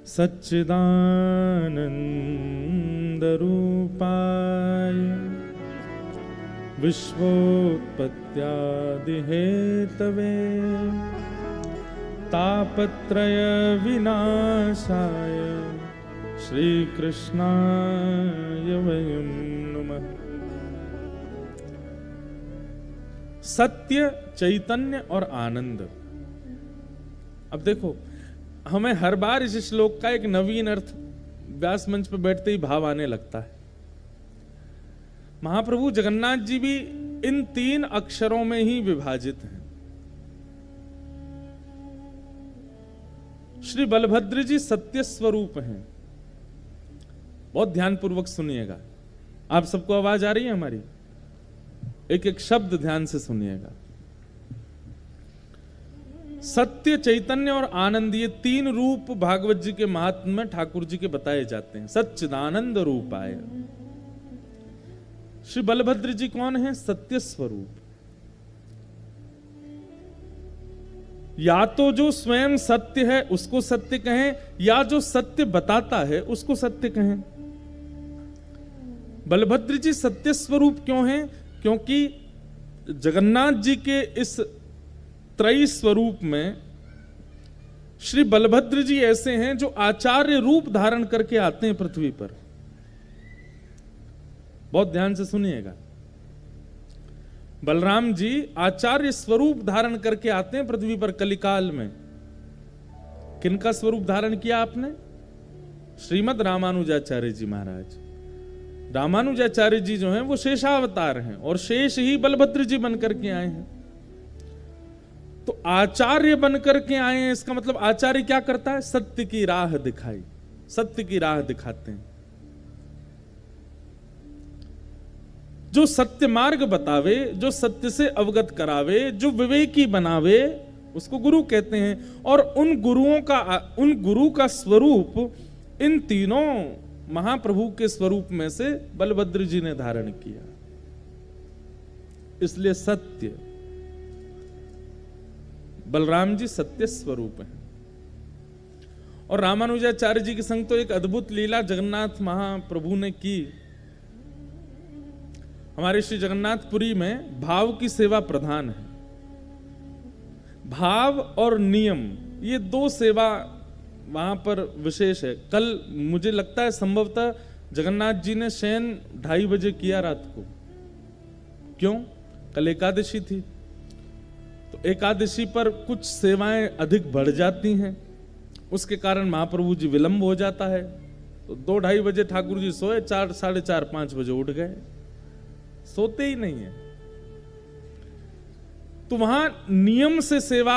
सच्चिदानंद रूपाय विश्वोत्पत्त्यादि Hathaway तापत्रय विनाशाय श्री कृष्णाय वयं नमः। सत्य, चैतन्य और आनंद। अब देखो, हमें हर बार इस श्लोक का एक नवीन अर्थ व्यास मंच पर बैठते ही भाव आने लगता है। महाप्रभु जगन्नाथ जी भी इन 3 अक्षरों में ही विभाजित हैं। श्री बलभद्र जी सत्य स्वरूप हैं। बहुत ध्यानपूर्वक सुनिएगा। आप सबको आवाज आ रही है हमारी? एक एक शब्द ध्यान से सुनिएगा। सत्य, चैतन्य और आनंद, ये 3 रूप भागवत जी के महात्म्य में ठाकुर जी के बताए जाते हैं। सच्चिदानंद रूपाय। श्री बलभद्र जी कौन है? सत्य स्वरूप। या तो जो स्वयं सत्य है उसको सत्य कहें, या जो सत्य बताता है उसको सत्य कहें। बलभद्र जी सत्य स्वरूप क्यों हैं? क्योंकि जगन्नाथ जी के इस त्रयी स्वरूप में श्री बलभद्र जी ऐसे हैं जो आचार्य रूप धारण करके आते हैं पृथ्वी पर। बहुत ध्यान से सुनिएगा। बलराम जी आचार्य स्वरूप धारण करके आते हैं पृथ्वी पर कलिकाल में। किनका स्वरूप धारण किया आपने? श्रीमद रामानुजाचार्य जी महाराज। रामानुजाचार्य जी जो हैं वो शेषावतार हैं और शेष ही बलभद्र जी बनकर के आए हैं। तो आचार्य बनकर के आए हैं, इसका मतलब आचार्य क्या करता है? सत्य की राह दिखाई, सत्य की राह दिखाते हैं। जो सत्य मार्ग बतावे, जो सत्य से अवगत करावे, जो विवेकी बनावे, उसको गुरु कहते हैं। और उन गुरु का स्वरूप इन तीनों महाप्रभु के स्वरूप में से बलभद्र जी ने धारण किया। इसलिए सत्य, बलराम जी सत्य स्वरूप हैं। और रामानुजाचार्य जी के संग तो एक अद्भुत लीला जगन्नाथ महाप्रभु ने की। हमारे श्री जगन्नाथपुरी में भाव की सेवा प्रधान है। भाव और नियम, ये 2 सेवा वहां पर विशेष है। कल मुझे लगता है संभवतः जगन्नाथ जी ने शयन 2:30 बजे किया रात को। क्यों? कल एकादशी थी, तो एकादशी पर कुछ सेवाएं अधिक बढ़ जाती हैं, उसके कारण महाप्रभु जी विलंब हो जाता है। तो 2-2:30 बजे ठाकुर जी सोए, 4, 4:30, 5 बजे उठ गए। सोते ही नहीं है। तो वहां नियम से सेवा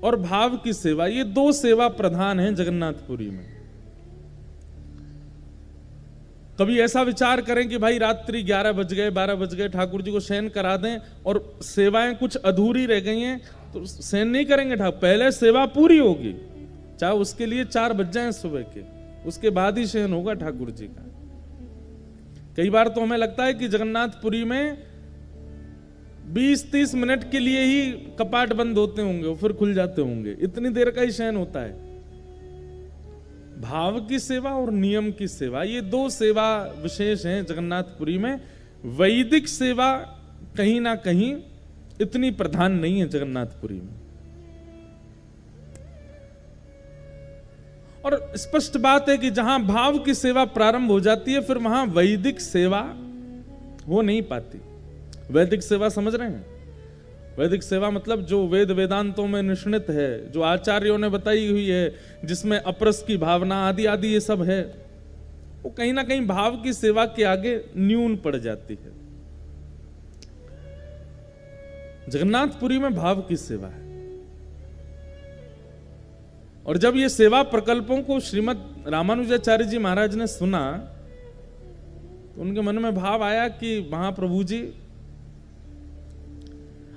और भाव की सेवा, ये 2 सेवा प्रधान हैं जगन्नाथपुरी में। कभी ऐसा विचार करें कि भाई रात्रि 11 बज गए, 12 बज गए, ठाकुर जी को शयन करा दें और सेवाएं कुछ अधूरी रह गई हैं, तो शयन नहीं करेंगे ठाकुर, पहले सेवा पूरी होगी, चाहे उसके लिए 4 बज जाएं सुबह के, उसके बाद ही शयन होगा ठाकुर जी का। कई बार तो हमें लगता है कि जगन्नाथपुरी में 20-30 मिनट के लिए ही कपाट बंद होते होंगे, फिर खुल जाते होंगे, इतनी देर का ही शयन होता है। भाव की सेवा और नियम की सेवा, ये 2 सेवा विशेष हैं जगन्नाथपुरी में। वैदिक सेवा कहीं ना कहीं इतनी प्रधान नहीं है जगन्नाथपुरी में। और स्पष्ट बात है कि जहां भाव की सेवा प्रारंभ हो जाती है, फिर वहां वैदिक सेवा हो नहीं पाती। वैदिक सेवा समझ रहे हैं? वैदिक सेवा मतलब जो वेद वेदांतों में निष्णित है, जो आचार्यों ने बताई हुई है, जिसमें अपरस की भावना आदि आदि ये सब है, वो कहीं ना कहीं भाव की सेवा के आगे न्यून पड़ जाती है। जगन्नाथपुरी में भाव की सेवा है। और जब ये सेवा प्रकल्पों को श्रीमद रामानुजाचार्य जी महाराज ने सुना, तो उनके मन में भाव आया कि महाप्रभु जी,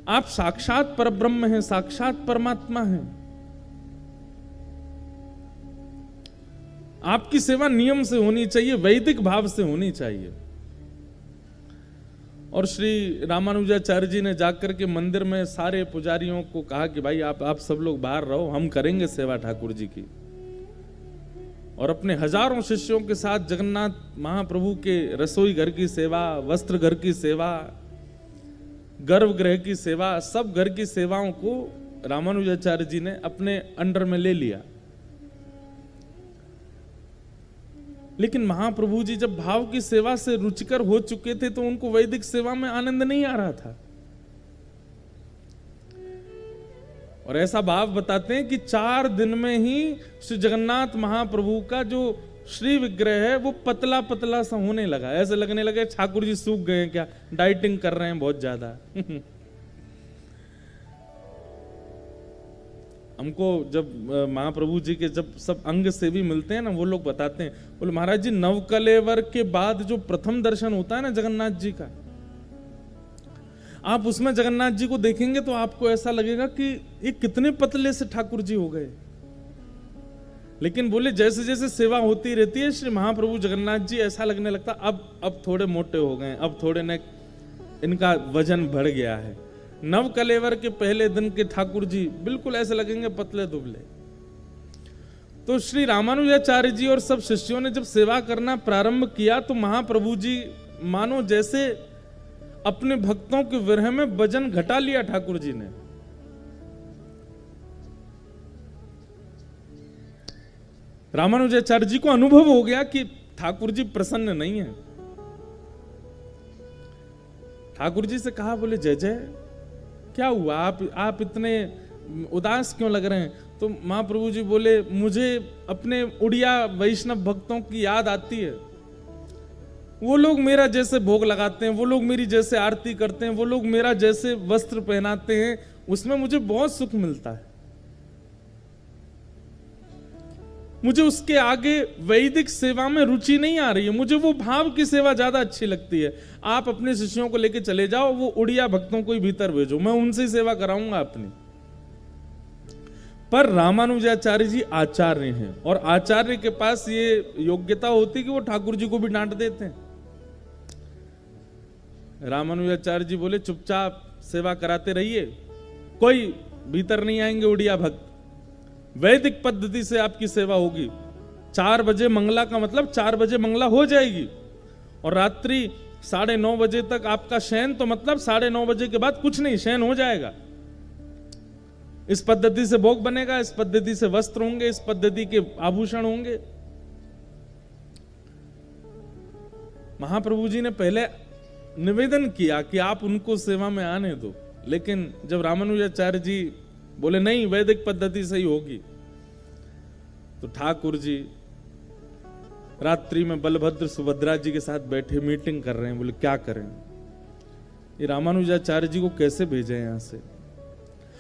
आप साक्षात परब्रह्म हैं, साक्षात परमात्मा हैं, आपकी सेवा नियम से होनी चाहिए, वैदिक भाव से होनी चाहिए। और श्री रामानुजाचार्य जी ने जाकर के मंदिर में सारे पुजारियों को कहा कि भाई आप सब लोग बाहर रहो, हम करेंगे सेवा ठाकुर जी की। और अपने हजारों शिष्यों के साथ जगन्नाथ महाप्रभु के रसोई घर की सेवा, वस्त्र घर की सेवा, गर्भगृह की सेवा, सब घर की सेवाओं को रामानुजाचार्य जी ने अपने अंडर में ले लिया। लेकिन महाप्रभु जी जब भाव की सेवा से रुचिकर हो चुके थे तो उनको वैदिक सेवा में आनंद नहीं आ रहा था। और ऐसा भाव बताते हैं कि 4 दिन में ही श्री जगन्नाथ महाप्रभु का जो श्री विग्रह है वो पतला पतला सा होने लगा। ऐसे लगने लगे ठाकुर जी सूख गए हैं क्या, डाइटिंग कर रहे हैं बहुत ज्यादा। हमको जब महाप्रभु जी के जब सब अंग से भी मिलते हैं ना, वो लोग बताते हैं, बोले महाराज जी नवकलेवर के बाद जो प्रथम दर्शन होता है ना जगन्नाथ जी का, आप उसमें जगन्नाथ जी को देखेंगे तो आपको ऐसा लगेगा कि ये कितने पतले से ठाकुर जी हो गए। लेकिन बोले जैसे जैसे सेवा होती रहती है श्री महाप्रभु जगन्नाथ जी ऐसा लगने लगता अब थोड़े मोटे हो गए, अब थोड़े ने इनका वजन बढ़ गया है। नव कलेवर के पहले दिन के ठाकुर जी बिल्कुल ऐसे लगेंगे पतले दुबले। तो श्री रामानुजाचार्य जी और सब शिष्यों ने जब सेवा करना प्रारंभ किया तो महाप्रभु जी मानो जैसे अपने भक्तों के विरह में वजन घटा लिया ठाकुर जी ने। रामानुजाचार्य जी को अनुभव हो गया कि ठाकुर जी प्रसन्न नहीं है। ठाकुर जी से कहा, बोले जय जय क्या हुआ, आप इतने उदास क्यों लग रहे हैं? तो महाप्रभु जी बोले मुझे अपने उड़िया वैष्णव भक्तों की याद आती है। वो लोग मेरा जैसे भोग लगाते हैं, वो लोग मेरी जैसे आरती करते हैं, वो लोग मेरा जैसे वस्त्र पहनाते हैं, उसमें मुझे बहुत सुख मिलता है। मुझे उसके आगे वैदिक सेवा में रुचि नहीं आ रही है, मुझे वो भाव की सेवा ज्यादा अच्छी लगती है। आप अपने शिष्यों को लेके चले जाओ, वो उड़िया भक्तों को ही भीतर भेजो, मैं उनसे ही सेवा कराऊंगा अपनी। पर रामानुजाचार्य जी आचार्य हैं और आचार्य के पास ये योग्यता होती कि वो ठाकुर जी को भी डांट देते हैं। रामानुजाचार्य जी बोले चुपचाप सेवा कराते रहिए, कोई भीतर नहीं आएंगे उड़िया भक्त, वैदिक पद्धति से आपकी सेवा होगी। 4 बजे मंगला का मतलब 4 बजे मंगला हो जाएगी और रात्रि 9:30 बजे तक आपका शयन, तो मतलब 9:30 बजे के बाद कुछ नहीं, शयन हो जाएगा। इस पद्धति से भोग बनेगा, इस पद्धति से वस्त्र होंगे, इस पद्धति के आभूषण होंगे। महाप्रभु जी ने पहले निवेदन किया कि आप उनको सेवा में आने दो, लेकिन जब रामानुजाचार्य जी बोले नहीं वैदिक पद्धति से ही होगी, तो ठाकुर जी रात्रि में बलभद्र सुभद्रा जी के साथ बैठे मीटिंग कर रहे हैं। बोले क्या करें, ये रामानुजाचार्य जी को कैसे भेजें यहां से?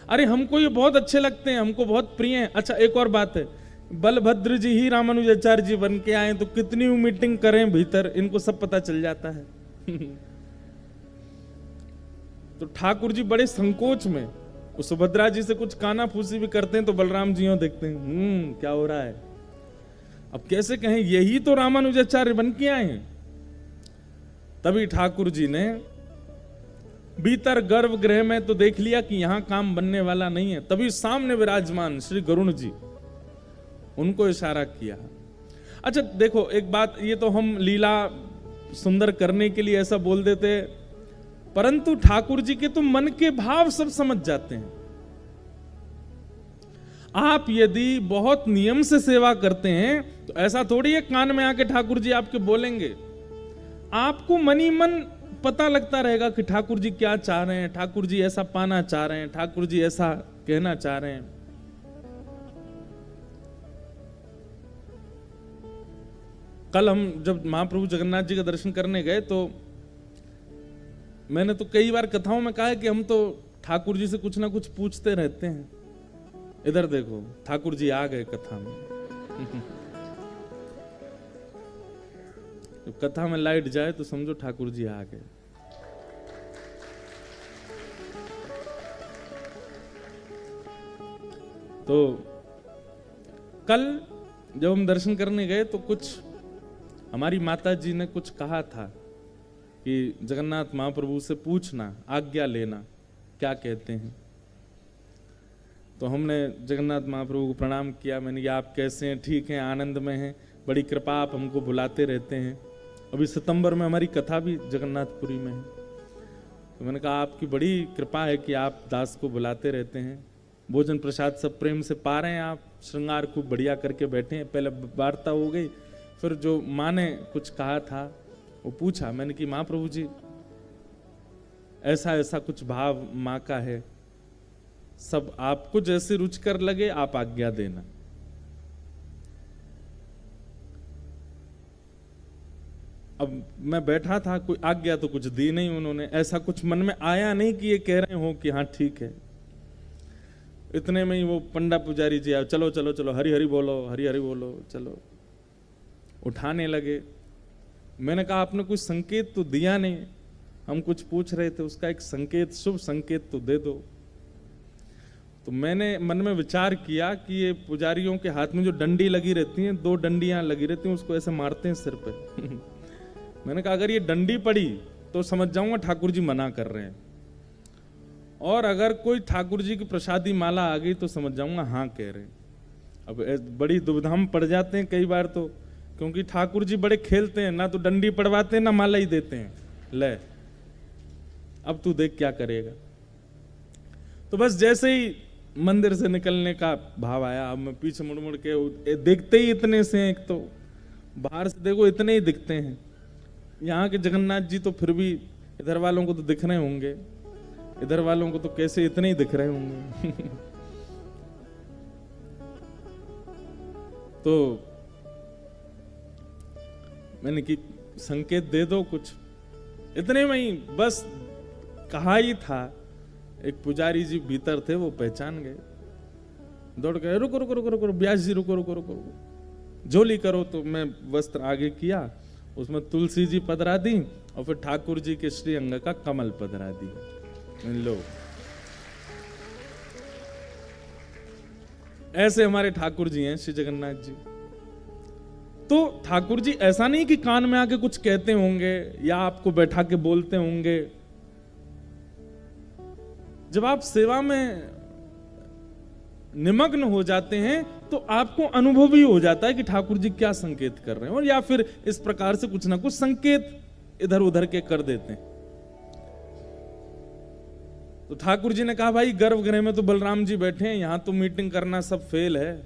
अरे हमको ये बहुत अच्छे लगते हैं, हमको बहुत प्रिय हैं। अच्छा एक और बात है, बलभद्र जी ही रामानुजाचार्य जी बन के आए तो कितनी मीटिंग करें भीतर, इनको सब पता चल जाता है। तो ठाकुर जी बड़े संकोच में, सुभद्रा जी से कुछ काना फूसी भी करते हैं तो बलराम जी देखते हैं क्या हो रहा है। अब कैसे कहें यही तो रामानुजाचार्य बन के आए हैं। तभी ठाकुर जी ने भीतर गर्भगृह में तो देख लिया कि यहां काम बनने वाला नहीं है। तभी सामने विराजमान श्री गरुण जी, उनको इशारा किया। अच्छा देखो एक बात, ये तो हम लीला सुंदर करने के लिए ऐसा बोल देते, परंतु ठाकुर जी के तो मन के भाव सब समझ जाते हैं। आप यदि बहुत नियम से सेवा करते हैं तो ऐसा थोड़ी है कान में आके ठाकुर जी आपके बोलेंगे। आपको मनी मन पता लगता रहेगा कि ठाकुर जी क्या चाह रहे हैं, ठाकुर जी ऐसा पाना चाह रहे हैं, ठाकुर जी ऐसा कहना चाह रहे हैं। कल हम जब महाप्रभु जगन्नाथ जी का दर्शन करने गए तो मैंने तो कई बार कथाओं में कहा है कि हम तो ठाकुर जी से कुछ ना कुछ पूछते रहते हैं। इधर देखो ठाकुर जी आ गए कथा में। जब कथा में लाइट जाए तो समझो ठाकुर जी आ गए। तो कल जब हम दर्शन करने गए तो कुछ हमारी माता जी ने कुछ कहा था कि जगन्नाथ महाप्रभु से पूछना, आज्ञा लेना, क्या कहते हैं। तो हमने जगन्नाथ महाप्रभु को प्रणाम किया। मैंने कहा आप कैसे हैं? ठीक हैं, आनंद में हैं? बड़ी कृपा, आप हमको बुलाते रहते हैं। अभी सितंबर में हमारी कथा भी जगन्नाथपुरी में है। तो मैंने कहा आपकी बड़ी कृपा है कि आप दास को बुलाते रहते हैं। भोजन प्रसाद सब प्रेम से पा रहे हैं, आप श्रृंगार खूब बढ़िया करके बैठे हैं। पहले वार्ता हो गई, फिर जो माँ ने कुछ कहा था वो पूछा। मैंने कि माँ प्रभु जी ऐसा ऐसा कुछ भाव माँ का है, सब आपको जैसे रुचकर लगे आप आज्ञा देना। अब मैं बैठा था, कोई आज्ञा तो कुछ दी नहीं उन्होंने, ऐसा कुछ मन में आया नहीं कि ये कह रहे हो कि हाँ ठीक है। इतने में ही वो पंडा पुजारी जी आए, चलो चलो चलो हरि हरि बोलो, हरि हरि बोलो, चलो उठाने लगे। मैंने कहा आपने कुछ संकेत तो दिया नहीं, हम कुछ पूछ रहे थे, उसका एक संकेत, शुभ संकेत तो दे दो। तो मैंने मन में विचार किया कि ये पुजारियों के हाथ में जो डंडी लगी रहती हैं, 2 डंडियां लगी रहती हैं, उसको ऐसे मारते हैं सिर पे। मैंने कहा अगर ये डंडी पड़ी तो समझ जाऊंगा ठाकुर जी मना कर रहे हैं, और अगर कोई ठाकुर जी की प्रसादी माला आ गई तो समझ जाऊंगा हाँ कह रहे हैं। अब बड़ी दुविधा में पड़ जाते हैं कई बार तो, क्योंकि ठाकुर जी बड़े खेलते हैं, ना तो डंडी पड़वाते हैं ना माला ही देते हैं। ले अब तू देख क्या करेगा। तो बस जैसे ही मंदिर से निकलने का भाव आया, अब मैं पीछे मुड़ मुड़ के देखते ही इतने से हैं, एक तो बाहर से देखो इतने ही दिखते हैं। यहाँ के जगन्नाथ जी तो फिर भी इधर वालों को तो दिख रहे होंगे, इधर वालों को तो कैसे इतने ही दिख रहे होंगे। तो मैंने कि संकेत दे दो कुछ। इतने में ही बस कहा ही था, एक पुजारी जी भीतर थे, वो पहचान गए, दौड़ गए, रुको रुको रुको रुको व्यास जी, रुको रुको रुको, झोली करो। तो मैं वस्त्र आगे किया, उसमें तुलसी जी पधरा दी और फिर ठाकुर जी के श्री अंग का कमल पधरा दी। लो ऐसे हमारे ठाकुर जी हैं श्री जगन्नाथ जी। तो ठाकुर जी ऐसा नहीं कि कान में आके कुछ कहते होंगे या आपको बैठा के बोलते होंगे। जब आप सेवा में निमग्न हो जाते हैं तो आपको अनुभव ही हो जाता है कि ठाकुर जी क्या संकेत कर रहे हैं, और या फिर इस प्रकार से कुछ ना कुछ संकेत इधर उधर के कर देते हैं। तो ठाकुर जी ने कहा भाई गर्भगृह में तो बलराम जी बैठे हैं, यहां तो मीटिंग करना सब फेल है,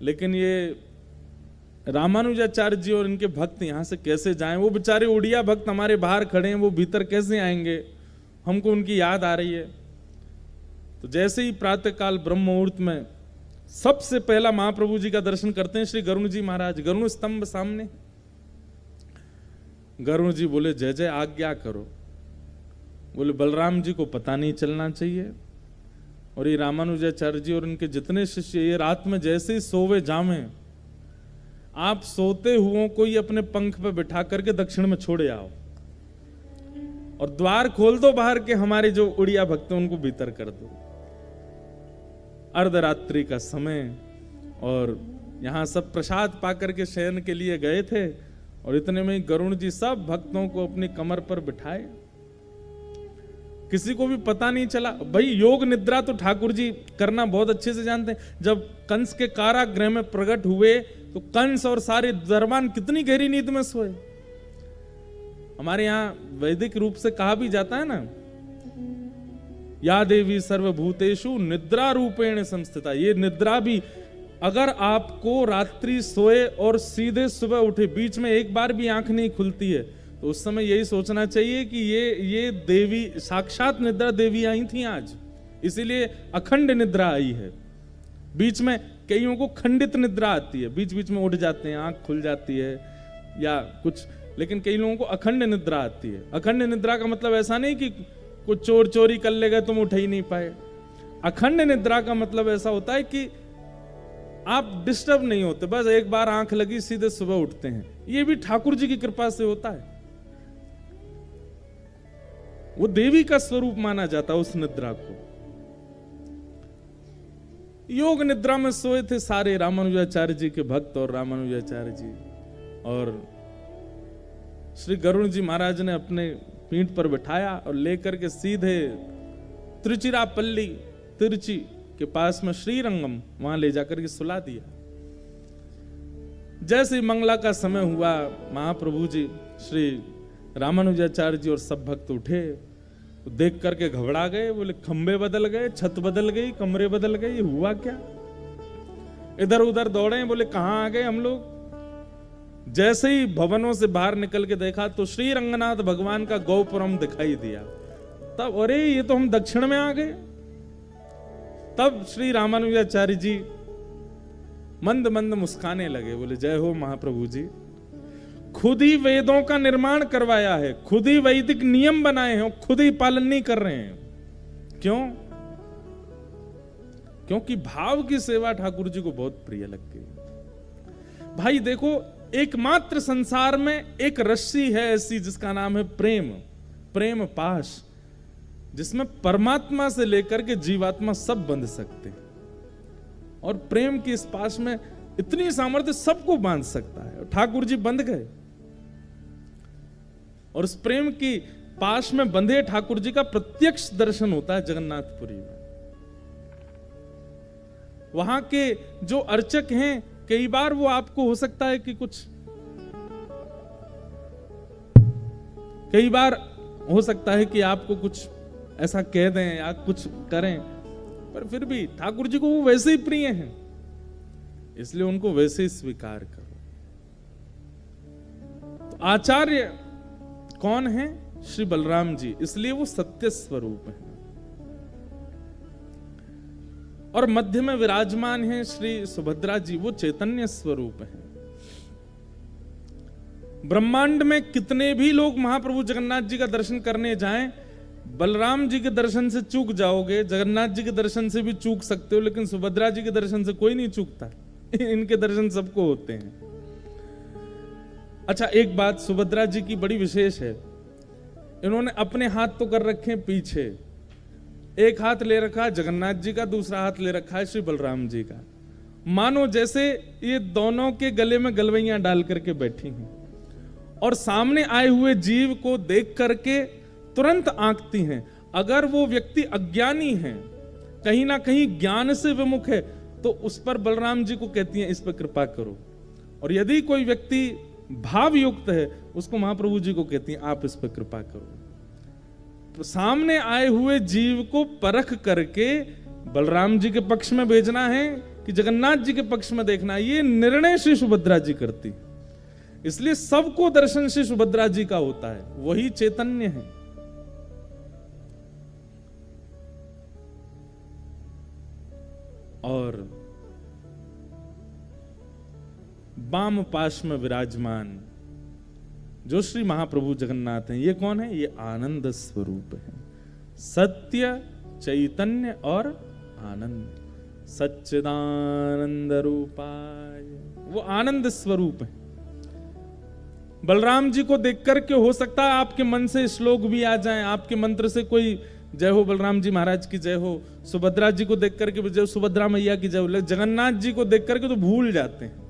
लेकिन ये रामानुजाचार्य जी और इनके भक्त यहां से कैसे जाएं? वो बेचारे उड़िया भक्त हमारे बाहर खड़े हैं, वो भीतर कैसे आएंगे? हमको उनकी याद आ रही है। तो जैसे ही प्रातःकाल ब्रह्म मुहूर्त में सबसे पहला महाप्रभु जी का दर्शन करते हैं श्री गरुण जी महाराज, गरुण स्तंभ सामने। गरुण जी बोले जय जय, आज्ञा करो। बोले बलराम जी को पता नहीं चलना चाहिए, और ये रामानुजाचार्य जी और इनके जितने शिष्य ये रात में जैसे ही सोवे जावे, आप सोते हुओं को ही अपने पंख पे बिठा करके दक्षिण में छोड़े आओ और द्वार खोल दो बाहर के, हमारे जो उड़िया भक्त हैं उनको भीतर कर दो। अर्धरात्रि का समय, और यहां सब प्रसाद पाकर के शयन के लिए गए थे, और इतने में गरुण जी सब भक्तों को अपनी कमर पर बिठाए, किसी को भी पता नहीं चला। भाई योग निद्रा तो ठाकुर जी करना बहुत अच्छे से जानते हैं। जब कंस के कारागृह में प्रकट हुए तो कंस और सारे दरबान कितनी गहरी नींद में सोए। हमारे यहाँ वैदिक रूप से कहा भी जाता है ना, या देवी सर्वभूतेषु निद्रा रूपेण संस्थिता। ये निद्रा भी, अगर आपको रात्रि सोए और सीधे सुबह उठे, बीच में एक बार भी आंख नहीं खुलती है, तो उस समय यही सोचना चाहिए कि ये देवी साक्षात निद्रा देवी आई थी आज, इसीलिए अखंड निद्रा आई है। बीच में कईयों को खंडित निद्रा आती है, बीच बीच में उठ जाते हैं, आंख खुल जाती है या कुछ, लेकिन कई लोगों को अखंड निद्रा आती है। अखंड निद्रा का मतलब ऐसा नहीं कि कुछ चोर चोरी कर लेगा तुम उठ ही नहीं पाए। अखंड निद्रा का मतलब ऐसा होता है कि आप डिस्टर्ब नहीं होते, बस एक बार आंख लगी सीधे सुबह उठते हैं। ये भी ठाकुर जी की कृपा से होता है, वो देवी का स्वरूप माना जाता है उस निद्रा को। योग निद्रा में सोए थे सारे रामानुजाचार्य जी के भक्त और रामानुजाचार्य जी, और श्री गरुण जी महाराज ने अपने पीठ पर बिठाया और लेकर के सीधे त्रिचिरापल्ली, तिरुचि के पास में श्रीरंगम, वहां ले जाकर के सुला दिया। जैसे ही मंगला का समय हुआ, महाप्रभु जी श्री रामानुजाचार्य जी और सब भक्त उठे, तो देख करके घबरा गए, बोले खंबे बदल गए, छत बदल गई, कमरे बदल गए, ये हुआ क्या? इधर उधर दौड़े, बोले कहां आ गए हम लोग। जैसे ही भवनों से बाहर निकल के देखा तो श्री रंगनाथ भगवान का गौपुरम दिखाई दिया। तब अरे ये तो हम दक्षिण में आ गए। तब श्री रामानुजाचार्य जी मंद मंद मुस्काने लगे, बोले जय हो महाप्रभु जी, खुद ही वेदों का निर्माण करवाया है, खुद ही वैदिक नियम बनाए हैं, खुद ही पालन नहीं कर रहे हैं। क्यों? क्योंकि भाव की सेवा ठाकुर जी को बहुत प्रिय लग गई। भाई देखो, एकमात्र संसार में एक रस्सी है ऐसी जिसका नाम है प्रेम, प्रेम पाश, जिसमें परमात्मा से लेकर के जीवात्मा सब बंध सकते हैं। और प्रेम की इस पाश में इतनी सामर्थ्य सबको बांध सकता है। ठाकुर जी बंध गए और उस प्रेम की पाश में बंधे ठाकुर जी का प्रत्यक्ष दर्शन होता है जगन्नाथपुरी में। वहां के जो अर्चक हैं, कई बार वो आपको हो सकता है कि कई बार हो सकता है कि आपको कुछ ऐसा कह दें या कुछ करें, पर फिर भी ठाकुर जी को वो वैसे ही प्रिय हैं, इसलिए उनको वैसे ही स्वीकार करो। तो आचार्य कौन है? श्री बलराम जी, इसलिए वो सत्य स्वरूप है। और मध्य में विराजमान है श्री सुभद्रा जी, वो चैतन्य स्वरूप है। ब्रह्मांड में कितने भी लोग महाप्रभु जगन्नाथ जी का दर्शन करने जाएं, बलराम जी के दर्शन से चूक जाओगे, जगन्नाथ जी के दर्शन से भी चूक सकते हो, लेकिन सुभद्रा जी के दर्शन से कोई नहीं चूकता। इनके दर्शन सबको होते हैं। अच्छा, एक बात सुभद्रा जी की बड़ी विशेष है, इन्होंने अपने हाथ तो कर रखे हैं पीछे, एक हाथ ले रखा है जगन्नाथ जी का, दूसरा हाथ ले रखा है श्री बलराम जी का, मानो जैसे ये दोनों के गले में गलवैयां डाल करके बैठी हैं और सामने आए हुए जीव को देख करके तुरंत आंकती हैं। अगर वो व्यक्ति अज्ञानी है, कहीं ना कहीं ज्ञान से विमुख है, तो उस पर बलराम जी को कहती हैं इस पर कृपा करो, और यदि कोई व्यक्ति भाव युक्त है, उसको महाप्रभु जी को कहती हैं आप इस पर कृपा करो। तो सामने आए हुए जीव को परख करके बलराम जी के पक्ष में भेजना है कि जगन्नाथ जी के पक्ष में देखना है, ये निर्णय श्री सुभद्रा जी करती। इसलिए सबको दर्शन श्री सुभद्रा जी का होता है, वही चैतन्य है। और वाम पाश में विराजमान जो श्री महाप्रभु जगन्नाथ हैं, ये कौन है? ये आनंद स्वरूप है, सत्य चैतन्य और आनंद, सच्चिदानंद रूपाय, वो आनंद स्वरूप है। बलराम जी को देख करके हो सकता है आपके मन से श्लोक भी आ जाएं, आपके मंत्र से कोई जय हो बलराम जी महाराज की जय हो, सुभद्रा जी को देख करके जय सुभद्रा मैया की जय हो, जगन्नाथ जी को देख करके तो भूल जाते हैं।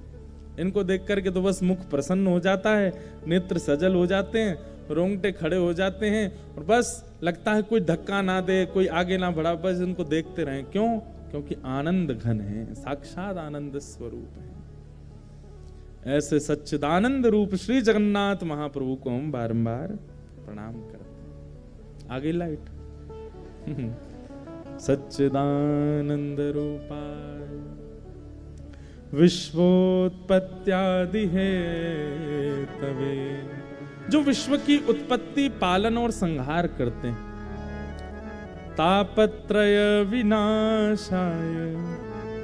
इनको देख करके तो बस मुख प्रसन्न हो जाता है, नेत्र सजल हो जाते हैं, रोंगटे खड़े हो जाते हैं, और बस लगता है कोई धक्का ना दे, कोई आगे ना बढ़ा, बस इनको देखते रहें। क्यों? क्योंकि आनंद घन है, साक्षात आनंद स्वरूप है। ऐसे सच्चिदानंद रूप श्री जगन्नाथ महाप्रभु को हम बारंबार प्रणाम करते हैं। आगे लाइट सच्चिदानंद रूपाय विश्वोत्पत्त्यादि है तवे, जो विश्व की उत्पत्ति, पालन और संहार करते हैं। तापत्रय विनाशाय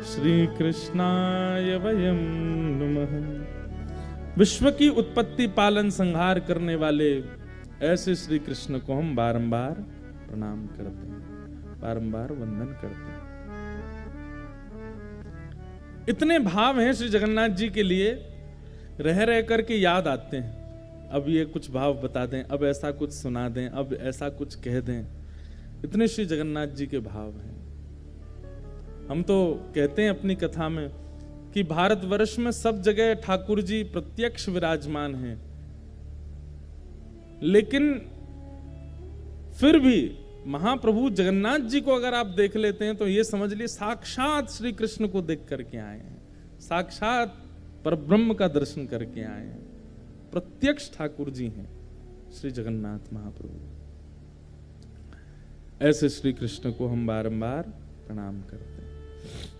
श्री कृष्णाय वयं नमः। विश्व की उत्पत्ति, पालन, संहार करने वाले ऐसे श्री कृष्ण को हम बारंबार प्रणाम करते हैं, बारंबार वंदन करते हैं। इतने भाव हैं श्री जगन्नाथ जी के लिए, रह रह करके याद आते हैं। अब ये कुछ भाव बता दें, अब ऐसा कुछ सुना दें, अब ऐसा कुछ कह दें, इतने श्री जगन्नाथ जी के भाव हैं। हम तो कहते हैं अपनी कथा में कि भारतवर्ष में सब जगह ठाकुर जी प्रत्यक्ष विराजमान हैं, लेकिन फिर भी महाप्रभु जगन्नाथ जी को अगर आप देख लेते हैं तो ये समझ लिए साक्षात श्री कृष्ण को देख करके आए हैं, साक्षात पर ब्रह्म का दर्शन करके आए हैं। प्रत्यक्ष ठाकुर जी हैं श्री जगन्नाथ महाप्रभु। ऐसे श्री कृष्ण को हम बारंबार प्रणाम करते हैं।